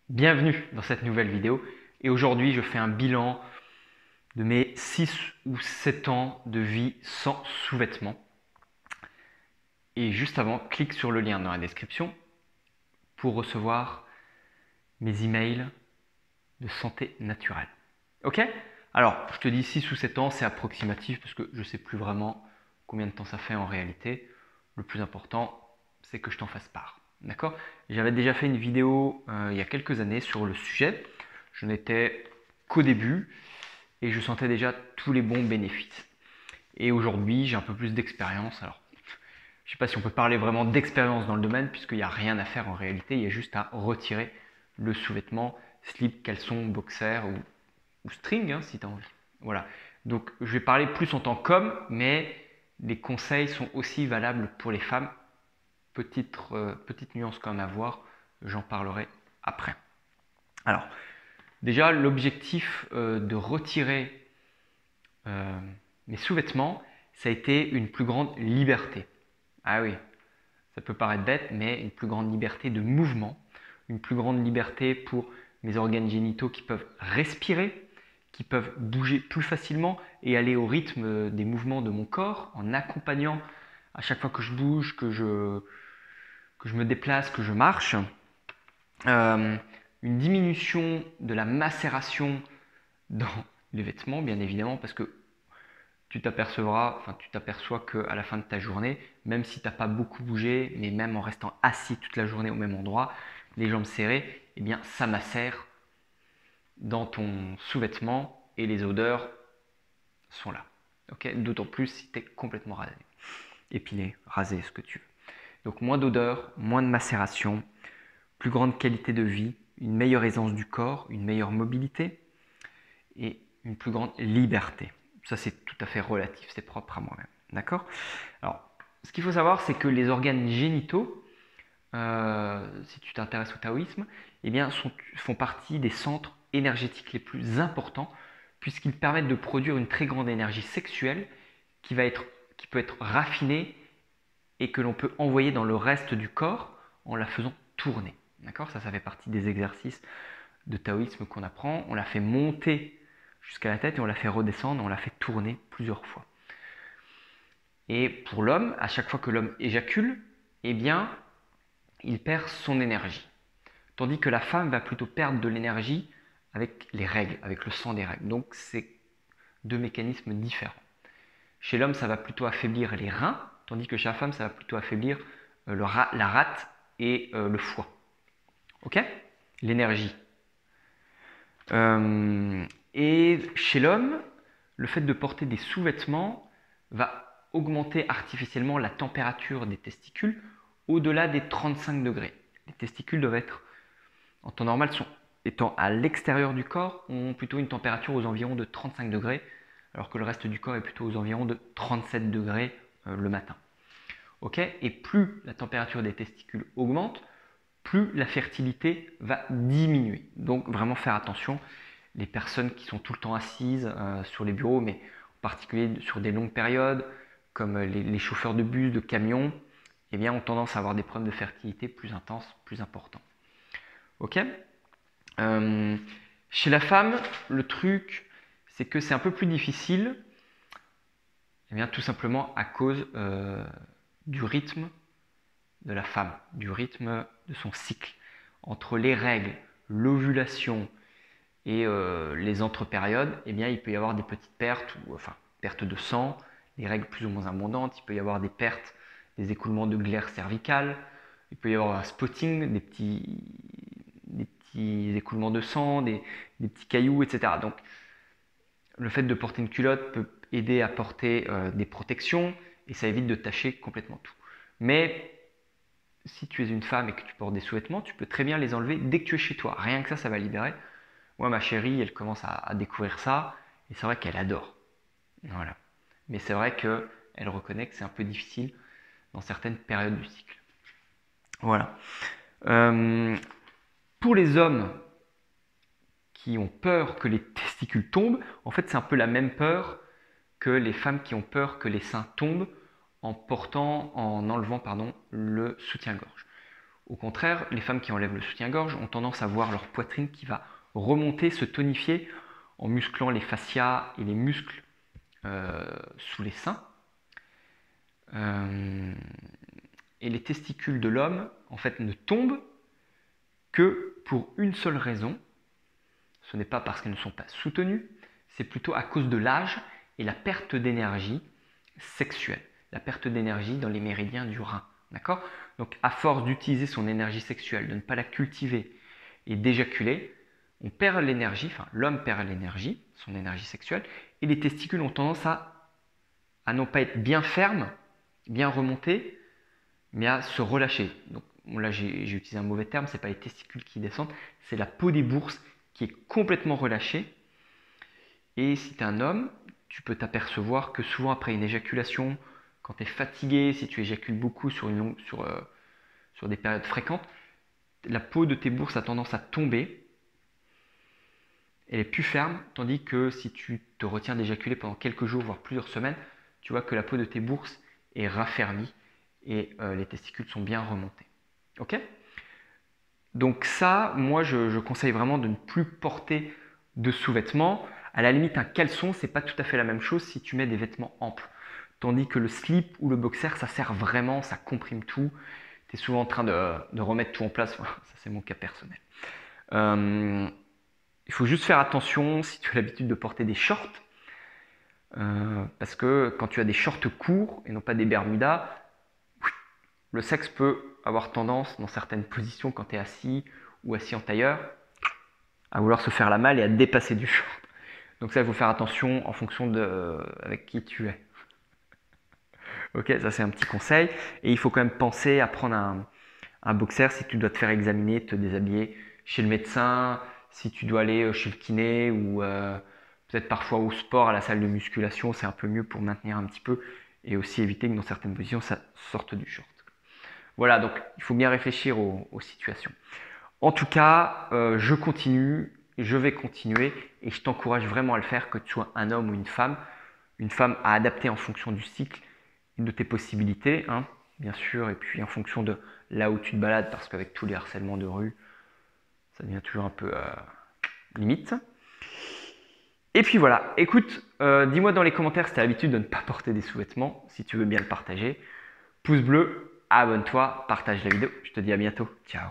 Bienvenue dans cette nouvelle vidéo et aujourd'hui je fais un bilan de mes 6 ou 7 ans de vie sans sous-vêtements. Et juste avant, clique sur le lien dans la description pour recevoir mes emails de santé naturelle. Ok? Alors, je te dis 6 ou 7 ans, c'est approximatif parce que je ne sais plus vraiment combien de temps ça fait en réalité. Le plus important, c'est que je t'en fasse part. D'accord? J'avais déjà fait une vidéo il y a quelques années sur le sujet. Je n'étais qu'au début et je sentais déjà tous les bons bénéfices. Et aujourd'hui, j'ai un peu plus d'expérience. Alors, je ne sais pas si on peut parler vraiment d'expérience dans le domaine puisqu'il n'y a rien à faire en réalité. Il y a juste à retirer le sous-vêtement, slip, caleçon, boxer ou string hein, si tu as envie. Voilà. Donc, je vais parler plus en tant qu'homme, mais les conseils sont aussi valables pour les femmes. Petite nuance quand même à voir, j'en parlerai après. Alors, déjà, l'objectif de retirer mes sous-vêtements, ça a été une plus grande liberté. Ah oui, ça peut paraître bête, mais une plus grande liberté de mouvement, une plus grande liberté pour mes organes génitaux qui peuvent respirer, qui peuvent bouger plus facilement et aller au rythme des mouvements de mon corps en accompagnant à chaque fois que je bouge, que je me déplace, que je marche. Une diminution de la macération dans les vêtements, bien évidemment, parce que tu t'aperçois qu'à la fin de ta journée, même si tu n'as pas beaucoup bougé, mais même en restant assis toute la journée au même endroit, les jambes serrées, eh bien ça macère dans ton sous-vêtement et les odeurs sont là. Okay, d'autant plus si tu es complètement rasé, épilé, rasé, ce que tu veux. Donc moins d'odeur, moins de macération, plus grande qualité de vie, une meilleure aisance du corps, une meilleure mobilité et une plus grande liberté. Ça, c'est tout à fait relatif, c'est propre à moi-même. D'accord? Alors, ce qu'il faut savoir, c'est que les organes génitaux, si tu t'intéresses au taoïsme, eh bien, font partie des centres énergétiques les plus importants puisqu'ils permettent de produire une très grande énergie sexuelle qui peut être raffinée et que l'on peut envoyer dans le reste du corps en la faisant tourner. D'accord? Ça fait partie des exercices de taoïsme qu'on apprend. On la fait monter jusqu'à la tête et on la fait redescendre, on la fait tourner plusieurs fois. Et pour l'homme, à chaque fois que l'homme éjacule, eh bien, il perd son énergie. Tandis que la femme va plutôt perdre de l'énergie avec les règles, avec le sang des règles. Donc, c'est deux mécanismes différents. Chez l'homme, ça va plutôt affaiblir les reins, tandis que chez la femme, ça va plutôt affaiblir la rate et le foie. Ok? L'énergie. Et chez l'homme, le fait de porter des sous-vêtements va augmenter artificiellement la température des testicules au-delà des 35 degrés. Les testicules doivent être, en temps normal, étant à l'extérieur du corps, ont plutôt une température aux environs de 35 degrés, alors que le reste du corps est plutôt aux environs de 37 degrés le matin. Okay, et plus la température des testicules augmente, plus la fertilité va diminuer. Donc vraiment faire attention, les personnes qui sont tout le temps assises sur les bureaux, mais en particulier sur des longues périodes, comme les chauffeurs de bus, de camions, eh bien, ont tendance à avoir des problèmes de fertilité plus intenses, plus importants. Ok. Chez la femme, le truc, c'est que c'est un peu plus difficile, eh bien, tout simplement à cause du rythme de la femme, du rythme de son cycle. Entre les règles, l'ovulation et les entre-périodes, eh bien, il peut y avoir des petites pertes, pertes de sang, des règles plus ou moins abondantes, il peut y avoir des pertes, des écoulements de glaire cervicale, il peut y avoir un spotting, des petits écoulements de sang, des petits cailloux, etc. Donc, le fait de porter une culotte peut aider à porter des protections et ça évite de tacher complètement tout. Mais si tu es une femme et que tu portes des sous-vêtements, tu peux très bien les enlever dès que tu es chez toi. Rien que ça va libérer. Moi, ma chérie, elle commence à découvrir ça et c'est vrai qu'elle adore. Voilà. Mais c'est vrai qu'elle reconnaît que c'est un peu difficile dans certaines périodes du cycle. Voilà. Pour les hommes qui ont peur que les testicules tombent, en fait, c'est un peu la même peur que les femmes qui ont peur que les seins tombent en enlevant le soutien-gorge. Au contraire, les femmes qui enlèvent le soutien-gorge ont tendance à voir leur poitrine qui va remonter, se tonifier en musclant les fascias et les muscles sous les seins. Et les testicules de l'homme, en fait, ne tombent que pour une seule raison. Ce n'est pas parce qu'elles ne sont pas soutenues, c'est plutôt à cause de l'âge et la perte d'énergie sexuelle, la perte d'énergie dans les méridiens du rein. D'accord ? Donc, à force d'utiliser son énergie sexuelle, de ne pas la cultiver et d'éjaculer, on perd l'énergie, enfin l'homme perd l'énergie, son énergie sexuelle, et les testicules ont tendance à non pas être bien fermes, bien remontés, mais à se relâcher. Donc là, j'ai utilisé un mauvais terme, ce n'est pas les testicules qui descendent, c'est la peau des bourses qui est complètement relâchée. Et si tu es un homme, tu peux t'apercevoir que souvent après une éjaculation, quand tu es fatigué, si tu éjacules beaucoup sur des périodes fréquentes, la peau de tes bourses a tendance à tomber. Elle est plus ferme, tandis que si tu te retiens d'éjaculer pendant quelques jours, voire plusieurs semaines, tu vois que la peau de tes bourses est raffermie et les testicules sont bien remontés. Ok ? Donc ça, moi je conseille vraiment de ne plus porter de sous-vêtements. À la limite, un caleçon, c'est pas tout à fait la même chose si tu mets des vêtements amples. Tandis que le slip ou le boxer, ça sert vraiment, ça comprime tout. Tu es souvent en train de remettre tout en place. Voilà, ça c'est mon cas personnel. Il faut juste faire attention si tu as l'habitude de porter des shorts. Parce que quand tu as des shorts courts et non pas des bermudas, le sexe peut avoir tendance, dans certaines positions, quand tu es assis ou assis en tailleur, à vouloir se faire la malle et à dépasser du short. Donc ça, il faut faire attention en fonction de avec qui tu es. Ok, ça c'est un petit conseil. Et il faut quand même penser à prendre un boxer si tu dois te faire examiner, te déshabiller chez le médecin, si tu dois aller chez le kiné ou peut-être parfois au sport, à la salle de musculation, c'est un peu mieux pour maintenir un petit peu et aussi éviter que dans certaines positions ça sorte du short. Voilà, donc il faut bien réfléchir aux situations. En tout cas, je continue, je vais continuer et je t'encourage vraiment à le faire, que tu sois un homme ou une femme à adapter en fonction du cycle et de tes possibilités, hein, bien sûr, et puis en fonction de là où tu te balades, parce qu'avec tous les harcèlements de rue, ça devient toujours un peu limite. Et puis voilà, écoute, dis-moi dans les commentaires si tu as l'habitude de ne pas porter des sous-vêtements, si tu veux bien le partager. Pouce bleu, abonne-toi, partage la vidéo. Je te dis à bientôt. Ciao.